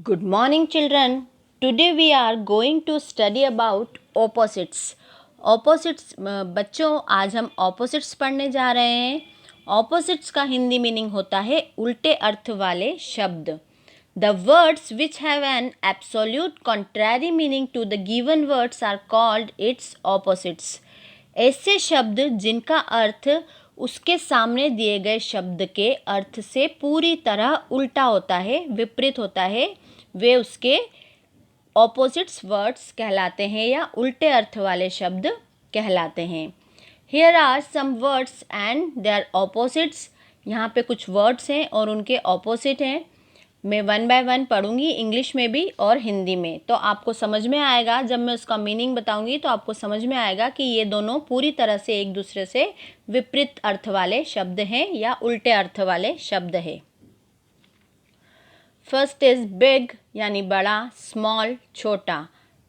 Good morning, children. Today we are going to study about opposites. Opposites बच्चों आज हम opposites पढ़ने जा रहे हैं. Opposites का हिंदी मीनिंग होता है उल्टे अर्थ वाले शब्द. The words which have an absolute contrary meaning to the given words are called its opposites. ऐसे शब्द जिनका अर्थ उसके सामने दिए गए शब्द के अर्थ से पूरी तरह उल्टा होता है, विपरीत होता है, वे उसके ऑपोजिट्स वर्ड्स कहलाते हैं या उल्टे अर्थ वाले शब्द कहलाते हैं. Here are some words and their opposites. यहाँ पे कुछ वर्ड्स हैं और उनके ऑपोजिट हैं. मैं वन बाय वन पढ़ूंगी, इंग्लिश में भी और हिंदी में, तो आपको समझ में आएगा. जब मैं उसका मीनिंग बताऊंगी तो आपको समझ में आएगा कि ये दोनों पूरी तरह से एक दूसरे से विपरीत अर्थ वाले शब्द हैं या उल्टे अर्थ वाले शब्द हैं. फर्स्ट इज बिग यानी बड़ा, स्मॉल छोटा,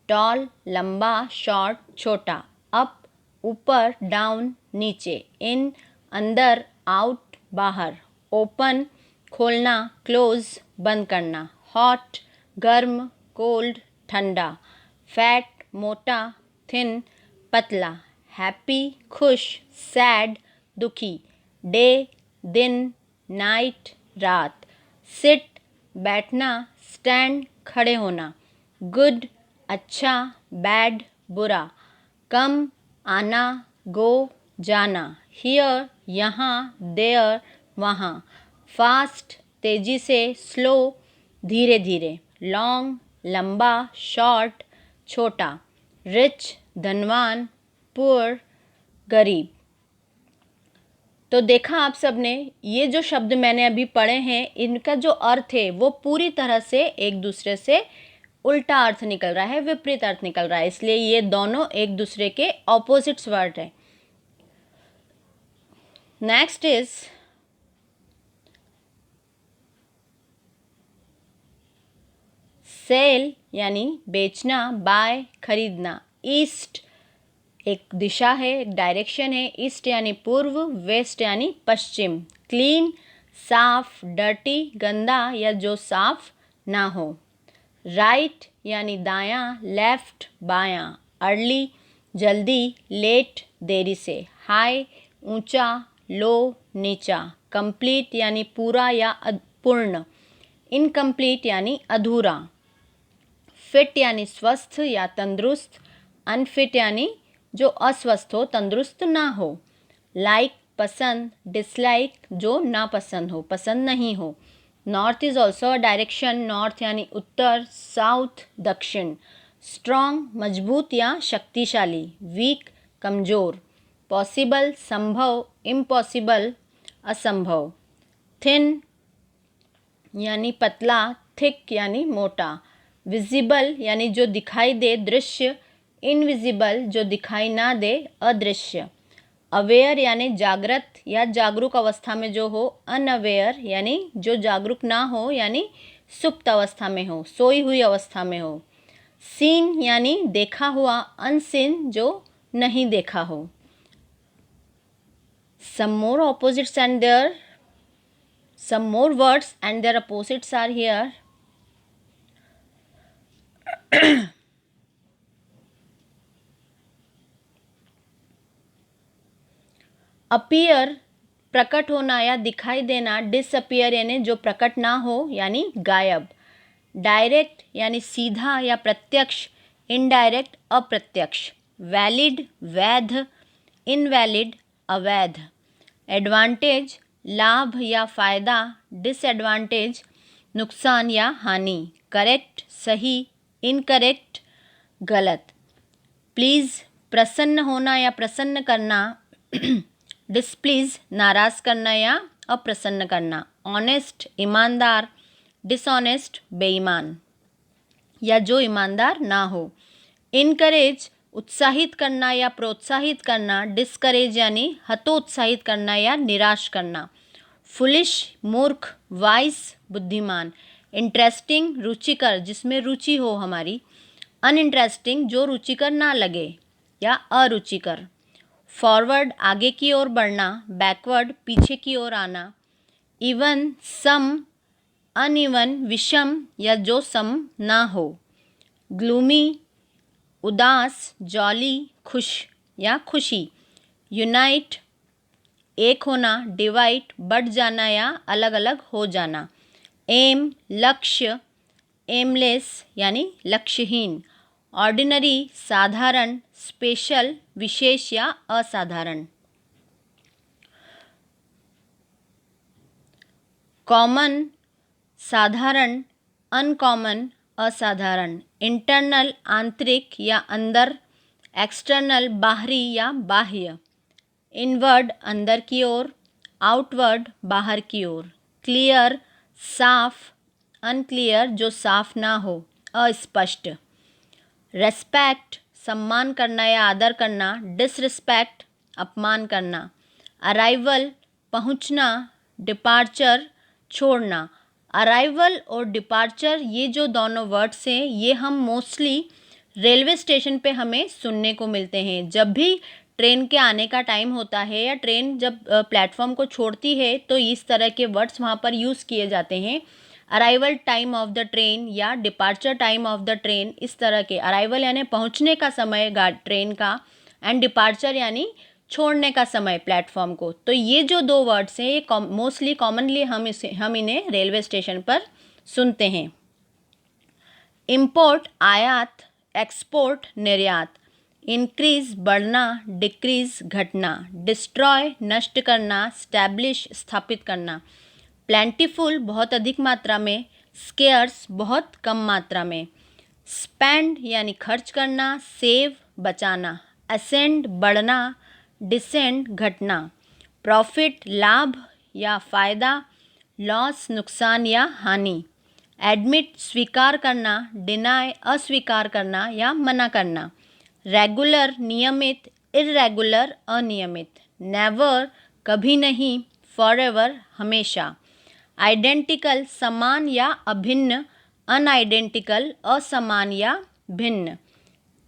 टॉल लंबा, शॉर्ट छोटा, अप ऊपर, डाउन नीचे, इन अंदर, आउट बाहर, ओपन खोलना, क्लोज बंद करना, हॉट गर्म, कोल्ड ठंडा, फैट मोटा, थिन पतला, हैप्पी खुश, सैड दुखी, डे दिन, नाइट रात, सिट बैठना, स्टैंड खड़े होना, गुड अच्छा, बैड बुरा, कम आना, गो जाना, हियर यहाँ, देयर वहाँ, फास्ट तेजी से, स्लो धीरे धीरे, लॉन्ग लंबा, शॉर्ट छोटा, रिच धनवान, पुअर गरीब. तो देखा आप सब ने, ये जो शब्द मैंने अभी पढ़े हैं इनका जो अर्थ है वो पूरी तरह से एक दूसरे से उल्टा अर्थ निकल रहा है, विपरीत अर्थ निकल रहा है, इसलिए ये दोनों एक दूसरे के ऑपोजिट्स वर्ड है. नेक्स्ट इज सेल यानी बेचना, बाय खरीदना, ईस्ट एक दिशा है, एक डायरेक्शन है, ईस्ट यानी पूर्व, वेस्ट यानी पश्चिम, क्लीन साफ, डर्टी गंदा या जो साफ ना हो, राइट यानी दायां, लेफ्ट बायां, अर्ली जल्दी, लेट देरी से, हाई ऊंचा, लो नीचा, कंप्लीट यानी पूरा या पूर्ण, इनकम्प्लीट यानी अधूरा, फिट यानी स्वस्थ या तंदुरुस्त, अनफिट यानी जो अस्वस्थ हो, तंदुरुस्त ना हो, लाइक पसंद, डिसलाइक जो नापसंद हो, पसंद नहीं हो. North is also a direction, north यानी उत्तर, साउथ दक्षिण, स्ट्रॉन्ग मजबूत या शक्तिशाली, वीक कमजोर, पॉसिबल संभव, इम्पॉसिबल असंभव, थिन यानी पतला, थिक यानी मोटा, विजिबल यानी जो दिखाई दे, दृश्य, इनविजिबल जो दिखाई ना दे, अदृश्य, अवेयर यानी जागृत या जागरूक अवस्था में जो हो, अनअवेयर यानी जो जागरूक ना हो यानी सुप्त अवस्था में हो, सोई हुई अवस्था में हो, सीन यानी देखा हुआ, अनसीन जो नहीं देखा हो. Some more opposites and some more words and their opposites are here. Appear प्रकट होना या दिखाई देना, डिसअपियर यानी जो प्रकट ना हो यानी गायब, डायरेक्ट यानी सीधा या प्रत्यक्ष, इनडायरेक्ट अप्रत्यक्ष, वैलिड वैध, इनवैलिड अवैध, एडवांटेज लाभ या फायदा, डिसएडवांटेज नुकसान या हानि, करेक्ट सही, इनकरेक्ट गलत, प्लीज प्रसन्न होना या प्रसन्न करना, डिसप्लीज नाराज करना या अप्रसन्न करना, ऑनेस्ट ईमानदार, डिसऑनेस्ट बेईमान या जो ईमानदार ना हो, इनकरेज उत्साहित करना या प्रोत्साहित करना, डिस्करेज यानी हतोत्साहित करना या निराश करना, फुलिश मूर्ख, वाइस बुद्धिमान, इंटरेस्टिंग रुचिकर जिसमें रुचि हो हमारी, अनइंटरेस्टिंग जो रुचिकर ना लगे या अरुचिकर, फॉरवर्ड आगे की ओर बढ़ना, बैकवर्ड पीछे की ओर आना, इवन सम अनइवन विषम या जो सम ना हो। ग्लूमी उदास, जॉली खुश या खुशी। यूनाइट एक होना, डिवाइड बढ़ जाना या अलग अलग हो जाना। एम लक्ष्य, एमलेस यानी लक्ष्यहीन। ऑर्डिनरी साधारण, स्पेशल विशेष या असाधारण। कॉमन साधारण, अनकॉमन असाधारण। इंटरनल आंतरिक या अंदर, एक्सटर्नल बाहरी या बाह्य। इनवर्ड अंदर की ओर, आउटवर्ड बाहर की ओर। क्लियर साफ, अनक्लियर जो साफ ना हो, अस्पष्ट। रेस्पेक्ट सम्मान करना या आदर करना, डिसरिस्पेक्ट अपमान करना। अराइवल पहुंचना, डिपार्चर छोड़ना। अराइवल और डिपार्चर ये जो दोनों वर्ड्स हैं ये हम मोस्टली रेलवे स्टेशन पे हमें सुनने को मिलते हैं। जब भी ट्रेन के आने का टाइम होता है या ट्रेन जब प्लेटफॉर्म को छोड़ती है तो इस तरह के वर्ड्स वहाँ पर यूज़ किए जाते हैं। Arrival time of the train या departure time of the train, इस तरह के। अराइवल यानी पहुँचने का समय ट्रेन का, एंड डिपार्चर यानी छोड़ने का समय प्लेटफॉर्म को। तो ये जो दो वर्ड्स हैं ये मोस्टली कॉमनली हम इन्हें रेलवे स्टेशन पर सुनते हैं। इम्पोर्ट आयात, एक्सपोर्ट निर्यात। इंक्रीज बढ़ना, डिक्रीज घटना। डिस्ट्रॉय नष्ट करना, स्टैब्लिश स्थापित करना। प्लेंटीफुल बहुत अधिक मात्रा में, स्केयर्स बहुत कम मात्रा में। स्पेंड यानी खर्च करना, सेव बचाना। असेंड बढ़ना, डिसेंड घटना। प्रॉफिट लाभ या फ़ायदा, लॉस नुकसान या हानि। एडमिट स्वीकार करना, डिनाय अस्वीकार करना या मना करना। रेगुलर नियमित, इर्रेगुलर अनियमित। नेवर कभी नहीं, फॉरएवर हमेशा। आइडेंटिकल समान या अभिन्न, अनआइडेंटिकल असमान या भिन्न।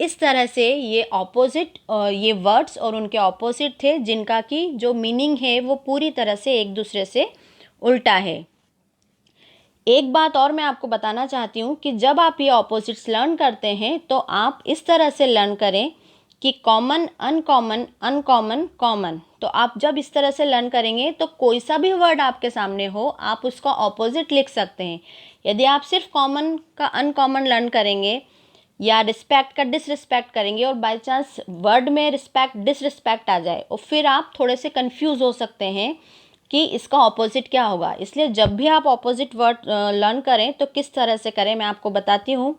इस तरह से ये ऑपोजिट ये वर्ड्स और उनके ऑपोजिट थे जिनका कि जो मीनिंग है वो पूरी तरह से एक दूसरे से उल्टा है। एक बात और मैं आपको बताना चाहती हूँ कि जब आप ये ऑपोजिट्स लर्न करते हैं तो आप इस तरह से लर्न करें कि कॉमन अनकॉमन, अनकॉमन कॉमन। तो आप जब इस तरह से लर्न करेंगे तो कोई सा भी वर्ड आपके सामने हो आप उसका ऑपोजिट लिख सकते हैं। यदि आप सिर्फ कॉमन का अनकॉमन लर्न करेंगे या रिस्पेक्ट का डिसरिस्पेक्ट करेंगे और बाय चांस वर्ड में रिस्पेक्ट डिसरिस्पेक्ट आ जाए और फिर आप थोड़े से कंफ्यूज हो सकते हैं कि इसका ऑपोजिट क्या होगा। इसलिए जब भी आप ऑपोजिट वर्ड लर्न करें तो किस तरह से करें मैं आपको बताती हूँ।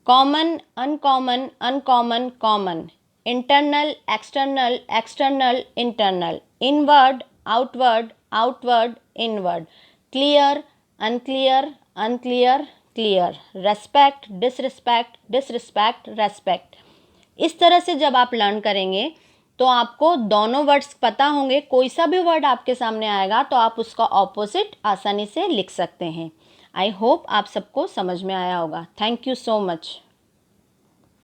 Common uncommon, uncommon common. Internal external, external internal. Inward outward, outward inward. Clear unclear, unclear clear. Respect disrespect, disrespect respect. इस तरह से जब आप लर्न करेंगे तो आपको दोनों वर्ड्स पता होंगे। कोई सा भी वर्ड आपके सामने आएगा तो आप उसका ऑपोजिट आसानी से लिख सकते हैं। आई होप आप सबको समझ में आया होगा। Thank you so much.